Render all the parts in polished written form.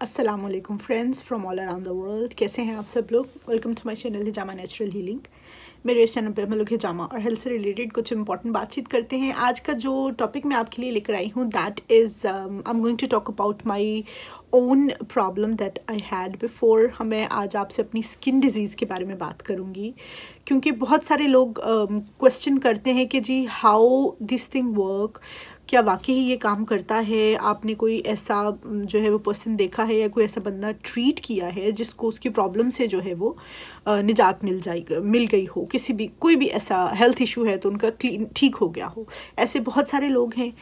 अस्सलाम वालेकुम friends from all around the world. कैसे हैं आप सब लोग? वेलकम टू माय चैनल हिजामा नेचुरल हीलिंग। मेरे इस चैनल पे हम लोग हिजामा और हेल्थ से रिलेटेड कुछ इंपॉर्टेंट बातचीत करते हैं। आज का जो टॉपिक मैं आपके लिए लेकर आई हूँ that is I am going to talk about my own problem that I had before. मैं आज आपसे अपनी स्किन डिजीज़ के बारे में बात करूँगी, क्योंकि बहुत सारे लोग क्वेश्चन करते हैं कि जी हाउ दिस थिंग वर्क, क्या वाकई ही ये काम करता है? आपने कोई ऐसा जो है वो पर्सन देखा है या कोई ऐसा बंदा ट्रीट किया है जिसको उसकी प्रॉब्लम से जो है वो निजात मिल गई हो? किसी भी कोई भी ऐसा हेल्थ इशू है तो उनका ठीक हो गया हो। ऐसे बहुत सारे लोग हैं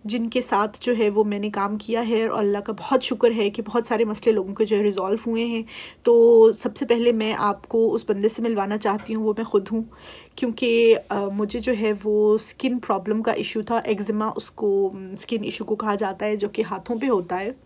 जिनके साथ जो है वो मैंने काम किया है और अल्लाह का बहुत शुक्र है कि बहुत सारे मसले लोगों के जो है रिज़ॉल्व हुए हैं। तो सबसे पहले मैं आपको उस बंदे से मिलवाना चाहती हूँ, वो मैं ख़ुद हूँ, क्योंकि मुझे जो है वो स्किन प्रॉब्लम का इशू था। एक्जिमा उसको स्किन इशू को कहा जाता है, जो कि हाथों पे होता है।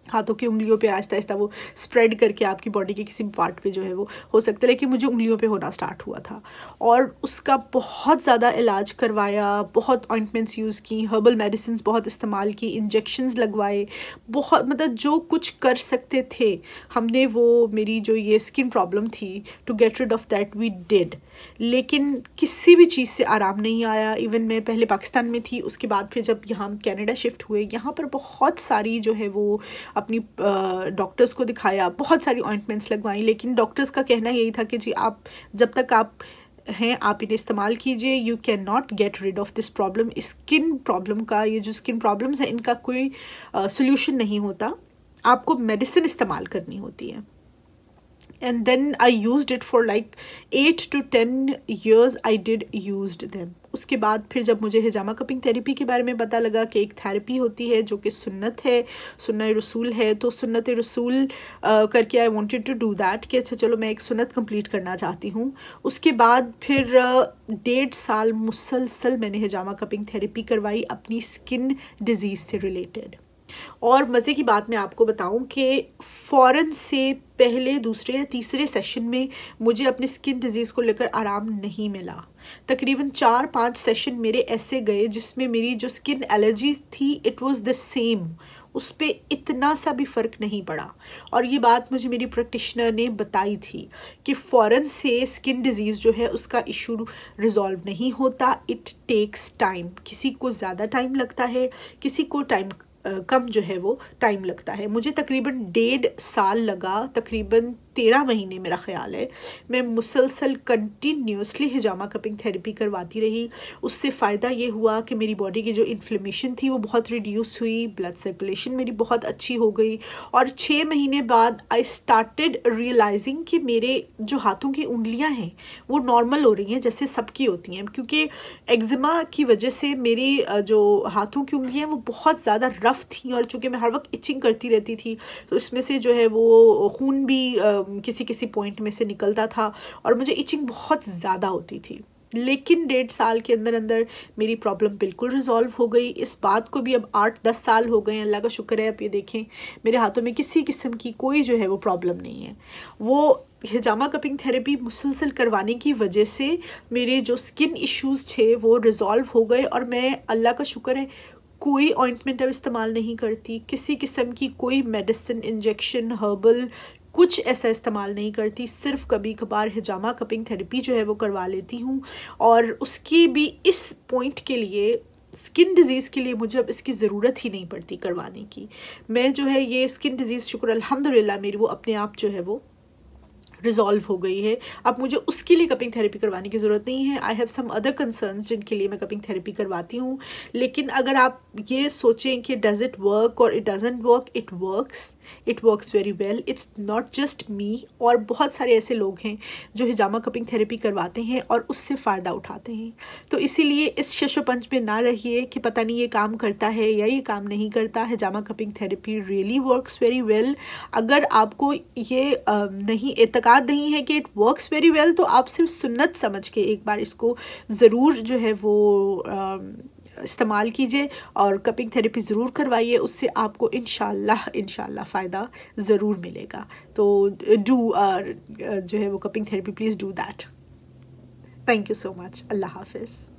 हाथों की उंगलियों पे आहिस्ता आहिस्ता वो स्प्रेड करके आपकी बॉडी के किसी भी पार्ट पे जो है वो हो सकता है, लेकिन मुझे उंगलियों पे होना स्टार्ट हुआ था और उसका बहुत ज़्यादा इलाज करवाया, बहुत ऑइंटमेंट्स यूज़ की, हर्बल मेडिसिन बहुत इस्तेमाल की, इंजेक्शंस लगवाए, बहुत मतलब जो कुछ कर सकते थे हमने, वो मेरी जो ये स्किन प्रॉब्लम थी to get rid of that we did. लेकिन किसी भी चीज़ से आराम नहीं आया। इवन मैं पहले पाकिस्तान में थी, उसके बाद फिर जब यहाँ कनाडा शिफ्ट हुए, यहाँ पर बहुत सारी जो है वो अपनी डॉक्टर्स को दिखाया, बहुत सारी ऑइंटमेंट्स लगवाई, लेकिन डॉक्टर्स का कहना यही था कि जी आप जब तक आप हैं आप इन्हें इस्तेमाल कीजिए, you can not get rid of this problem. Skin problem का, ये जो स्किन प्रॉब्लम्स हैं इनका कोई सोल्यूशन नहीं होता, आपको मेडिसिन इस्तेमाल करनी होती है। And then I used it for like 8 to 10 years I did used them. उसके बाद फिर जब मुझे हिजामा कपिंग थेरेपी के बारे में पता लगा कि एक थेरेपी होती है जो कि सुन्नत है, सुन्नत रसूल है, तो सुन्नत रसूल करके I wanted to do that कि अच्छा चलो मैं एक सुन्नत कंप्लीट करना चाहती हूँ। उसके बाद फिर 1.5 साल मुसलसल मैंने हिजामा कपिंग थेरेपी करवाई अपनी स्किन डिजीज़ से रिलेटेड। और मज़े की बात मैं आपको बताऊं कि फ़ौरन से पहले दूसरे या तीसरे सेशन में मुझे अपनी स्किन डिजीज़ को लेकर आराम नहीं मिला। तकरीबन 4-5 सेशन मेरे ऐसे गए जिसमें मेरी जो स्किन एलर्जी थी इट वाज द सेम, उस पर इतना सा भी फ़र्क नहीं पड़ा। और ये बात मुझे मेरी प्रैक्टिशनर ने बताई थी कि फ़ौरन से स्किन डिजीज़ जो है उसका इशू रिज़ॉल्व नहीं होता, इट टेक्स टाइम। किसी को ज़्यादा टाइम लगता है, किसी को टाइम कम जो है वो टाइम लगता है। मुझे तकरीबन 1.5 साल लगा, तकरीबन 13 महीने मेरा ख़्याल है मैं मुसलसल कंटिन्यूसली हिजामा कपिंग थेरेपी करवाती रही। उससे फ़ायदा ये हुआ कि मेरी बॉडी की जो इन्फ्लेमेशन थी वो बहुत रिड्यूस हुई, ब्लड सर्कुलेशन मेरी बहुत अच्छी हो गई, और 6 महीने बाद आई स्टार्टेड रियलाइजिंग कि मेरे जो हाथों की उंगलियां हैं वो नॉर्मल हो रही हैं जैसे सबकी होती हैं। क्योंकि एक्जिमा की वजह से मेरी जो हाथों की उंगलियां वो बहुत ज़्यादा रफ़ थी, और चूँकि मैं हर वक्त इचिंग करती रहती थी तो इसमें से जो है वो खून भी किसी किसी पॉइंट में से निकलता था और मुझे इचिंग बहुत ज़्यादा होती थी। लेकिन 1.5 साल के अंदर अंदर मेरी प्रॉब्लम बिल्कुल रिजॉल्व हो गई। इस बात को भी अब 8-10 साल हो गए हैं, अल्लाह का शुक्र है। अब ये देखें मेरे हाथों में किसी किस्म की कोई जो है वो प्रॉब्लम नहीं है। वो हिजामा कपिंग थेरेपी मुसलसल करवाने की वजह से मेरे जो स्किन इश्यूज़ थे वो रिजॉल्व हो गए, और मैं अल्लाह का शुक्र है कोई ऑइंटमेंट अब इस्तेमाल नहीं करती, किसी किस्म की कोई मेडिसिन, इंजेक्शन, हर्बल कुछ ऐसा इस्तेमाल नहीं करती। सिर्फ कभी कभार हिजामा कपिंग थेरेपी जो है वो करवा लेती हूँ, और उसकी भी इस पॉइंट के लिए, स्किन डिज़ीज़ के लिए मुझे अब इसकी ज़रूरत ही नहीं पड़ती करवाने की। मैं जो है ये स्किन डिज़ीज़ शुक्र अल्हम्दुलिल्लाह मेरी वो अपने आप जो है वो रिजॉल्व हो गई है। अब मुझे उसके लिए कपिंग थेरेपी करवाने की ज़रूरत नहीं है। I have some other concerns जिनके लिए मैं कपिंग थेरेपी करवाती हूँ। लेकिन अगर आप ये सोचें कि डज़ इट वर्क और it doesn't work, it works very well. It's not just me, और बहुत सारे ऐसे लोग हैं जो हिजामा कपिंग थेरेपी करवाते हैं और उससे फ़ायदा उठाते हैं। तो इसीलिए इस शशोपंच में ना रहिए कि पता नहीं ये काम करता है या ये काम नहीं करता। हिजामा cupping therapy really works very well. अगर आपको ये नहीं एतकाद नहीं है कि इट वर्क्स वेरी वेल, तो आप सिर्फ सुन्नत समझ के एक बार इसको ज़रूर जो है वो इस्तेमाल कीजिए और कपिंग थेरेपी ज़रूर करवाइए। उससे आपको इंशाल्लाह फ़ायदा ज़रूर मिलेगा। तो डू जो है वो cupping therapy, please do that. Thank you so much. अल्लाह हाफिज़।